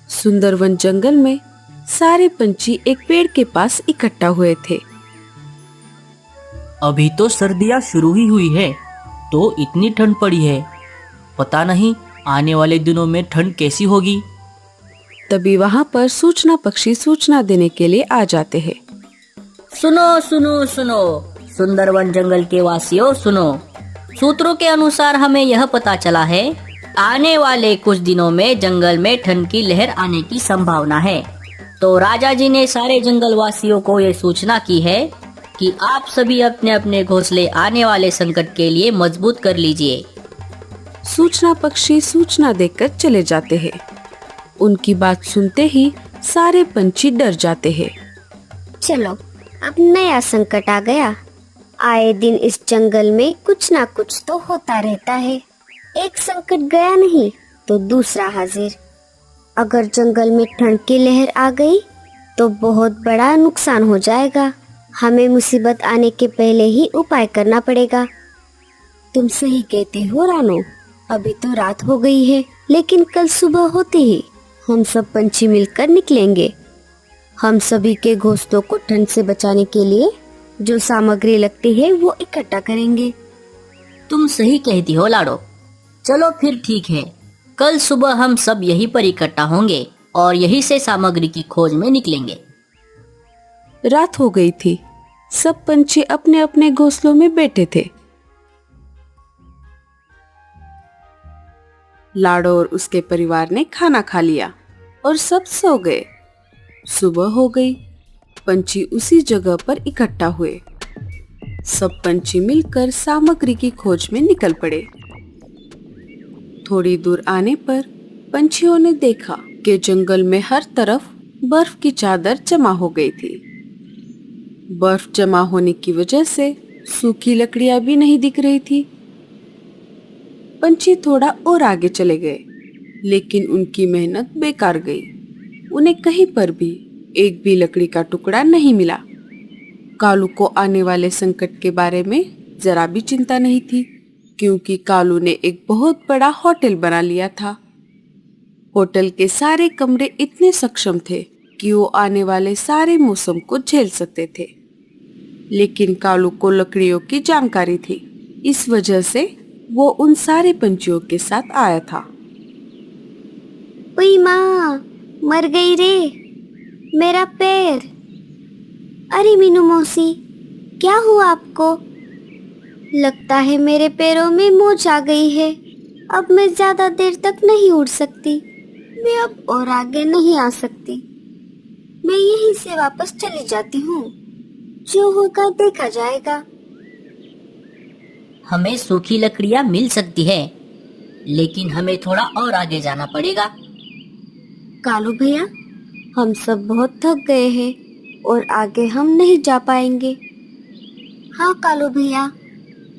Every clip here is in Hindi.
सुंदरवन जंगल में सारे पंछी एक पेड़ के पास इकट्ठा हुए थे। अभी तो सर्दियाँ शुरू ही हुई है, तो इतनी ठंड पड़ी है। पता नहीं आने वाले दिनों में ठंड कैसी होगी। तभी वहाँ पर सूचना पक्षी सूचना देने के लिए आ जाते हैं। सुनो सुनो सुनो, सुंदरवन जंगल के वासियों सुनो। सूत्रों के अनुसार हमें यह पता चला है, आने वाले कुछ दिनों में जंगल में ठंड की लहर आने की संभावना है। तो राजा जी ने सारे जंगल वासियों को ये सूचना की है कि आप सभी अपने अपने घोंसले आने वाले संकट के लिए मजबूत कर लीजिए। सूचना पक्षी सूचना देकर चले जाते हैं। उनकी बात सुनते ही सारे पंछी डर जाते हैं। चलो, अब नया संकट आ गया। आए दिन इस जंगल में कुछ ना कुछ तो होता रहता है। एक संकट गया नहीं तो दूसरा हाजिर। अगर जंगल में ठंड की लहर आ गई तो बहुत बड़ा नुकसान हो जाएगा। हमें मुसीबत आने के पहले ही उपाय करना पड़ेगा। तुम सही कहते हो रानो। अभी तो रात हो गई है, लेकिन कल सुबह होते ही हम सब पंछी मिलकर निकलेंगे। हम सभी के घोंसलों को ठंड से बचाने के लिए जो सामग्री लगती है वो इकट्ठा करेंगे। तुम सही कहती हो लाडो। चलो फिर ठीक है, कल सुबह हम सब यहीं पर इकट्ठा होंगे और यहीं से सामग्री की खोज में निकलेंगे। रात हो गई थी। सब पंछी अपने अपने घोंसलों में बैठे थे। लाडो और उसके परिवार ने खाना खा लिया और सब सो गए। सुबह हो गई। पंछी उसी जगह पर इकट्ठा हुए। सब पंछी मिलकर सामग्री की खोज में निकल पड़े। थोड़ी दूर आने पर पंछियों ने देखा कि जंगल में हर तरफ बर्फ की चादर जमा हो गई थी। बर्फ जमा होने की वजह से सूखी लकड़ियां भी नहीं दिख रही थी। पंछी थोड़ा और आगे चले गए, लेकिन उनकी मेहनत बेकार गई। उन्हें कहीं पर भी एक भी लकड़ी का टुकड़ा नहीं मिला। कालू को आने वाले संकट के बारे में जरा भी चिंता नहीं थी, क्योंकि कालू ने एक बहुत बड़ा होटल बना लिया था। होटल के सारे कमरे इतने सक्षम थे कि वो आने वाले सारे मौसम को झेल सकते थे। लेकिन कालू को लकड़ियों की जानकारी थी, इस वजह से वो उन सारे पंछियों के साथ आया था। ओई माँ, मर गई रे मेरा पैर। अरे मीनू मौसी, क्या हुआ आपको? लगता है मेरे पैरों में मोच आ गई है। अब मैं ज्यादा देर तक नहीं उड़ सकती। मैं अब और आगे नहीं आ सकती। मैं यहीं से वापस चली जाती हूँ। जो होगा देखा जाएगा। हमें सूखी लकड़ियाँ मिल सकती है, लेकिन हमें थोड़ा और आगे जाना पड़ेगा। कालू भैया, हम सब बहुत थक गए हैं और आगे हम नहीं जा पाएंगे। हाँ कालू भैया,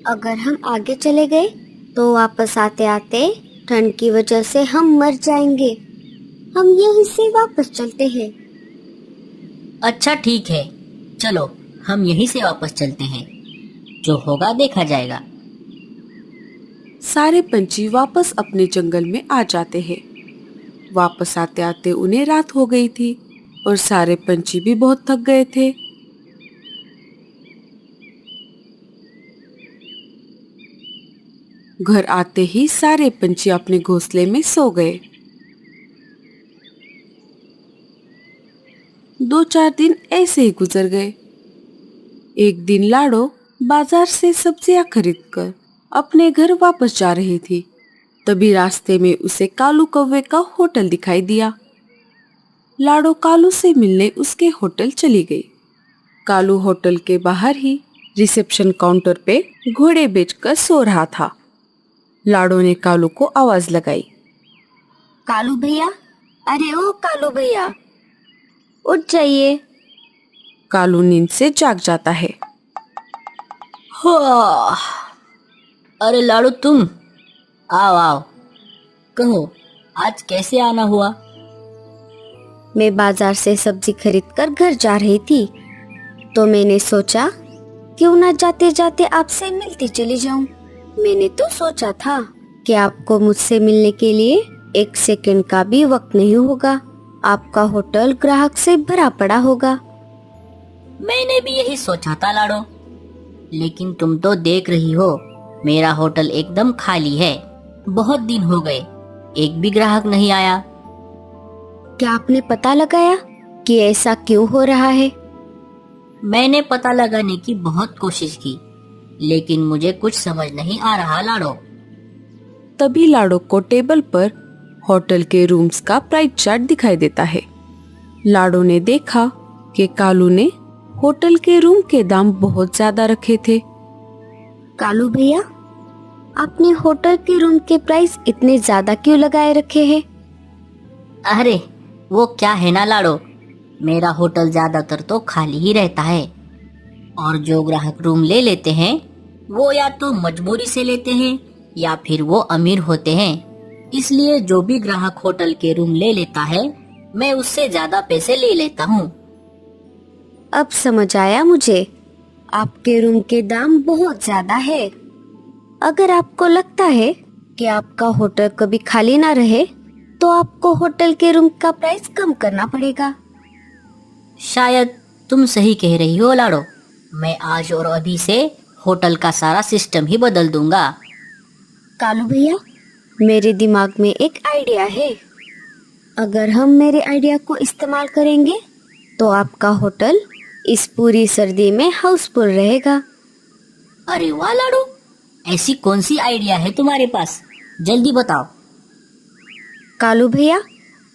अगर हम आगे चले गए तो वापस आते आते ठंड की वजह से हम मर जाएंगे। हम यहीं से वापस चलते हैं। अच्छा ठीक है, चलो हम यहीं से वापस चलते हैं। जो होगा देखा जाएगा। सारे पंछी वापस अपने जंगल में आ जाते हैं। वापस आते आते उन्हें रात हो गई थी और सारे पंछी भी बहुत थक गए थे। घर आते ही सारे पंछी अपने घोंसले में सो गए। 2-4 दिन ऐसे ही गुजर गए। एक दिन लाडो बाजार से सब्जियां खरीदकर अपने घर वापस जा रही थी। तभी रास्ते में उसे कालू कौवे का होटल दिखाई दिया। लाडो कालू से मिलने उसके होटल चली गई। कालू होटल के बाहर ही रिसेप्शन काउंटर पे घोड़े बेचकर सो रहा था। लाडो ने कालू को आवाज लगाई। कालू भैया, अरे ओ कालू भैया, उठ जाइए। कालू नींद से जाग जाता है। हाँ, अरे लाडू तुम आओ आओ, कहो आज कैसे आना हुआ? मैं बाजार से सब्जी खरीदकर घर जा रही थी, तो मैंने सोचा क्यों ना जाते जाते आपसे मिलती चली जाऊं। मैंने तो सोचा था कि आपको मुझसे मिलने के लिए 1 सेकंड का भी वक्त नहीं होगा। आपका होटल ग्राहक से भरा पड़ा होगा। मैंने भी यही सोचा था लाडो, लेकिन तुम तो देख रही हो मेरा होटल एकदम खाली है। बहुत दिन हो गए, एक भी ग्राहक नहीं आया। क्या आपने पता लगाया कि ऐसा क्यों हो रहा है? मैंने पता लगाने की बहुत कोशिश की, लेकिन मुझे कुछ समझ नहीं आ रहा लाडो। तभी लाडो को टेबल पर होटल के रूम्स का प्राइस चार्ट दिखाई देता है। लाडो ने देखा कि कालू ने होटल के रूम के दाम बहुत ज्यादा रखे थे। कालू भैया, आपने होटल के रूम के प्राइस इतने ज्यादा क्यों लगाए रखे हैं? अरे वो क्या है ना लाडो, मेरा होटल ज्यादातर तो खाली ही रहता है, और जो ग्राहक रूम ले लेते हैं वो या तो मजबूरी से लेते हैं या फिर वो अमीर होते हैं। इसलिए जो भी ग्राहक होटल के रूम ले लेता है, मैं उससे ज्यादा पैसे ले लेता हूँ। अब समझ आया मुझे, आपके रूम के दाम बहुत ज्यादा है। अगर आपको लगता है कि आपका होटल कभी खाली ना रहे, तो आपको होटल के रूम का प्राइस कम करना पड़ेगा। शायद तुम सही कह रही हो लाडो, मैं आज और अभी से होटल का सारा सिस्टम ही बदल दूंगा। कालू भैया, मेरे दिमाग में एक आइडिया है। अगर हम मेरे आइडिया को इस्तेमाल करेंगे तो आपका होटल इस पूरी सर्दी में हाउसफुल रहेगा। अरे वाह लाडो, ऐसी कौन सी आइडिया है तुम्हारे पास, जल्दी बताओ। कालू भैया,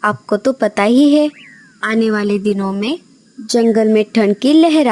आपको तो पता ही है, आने वाले दिनों में जंगल में ठंड की लहर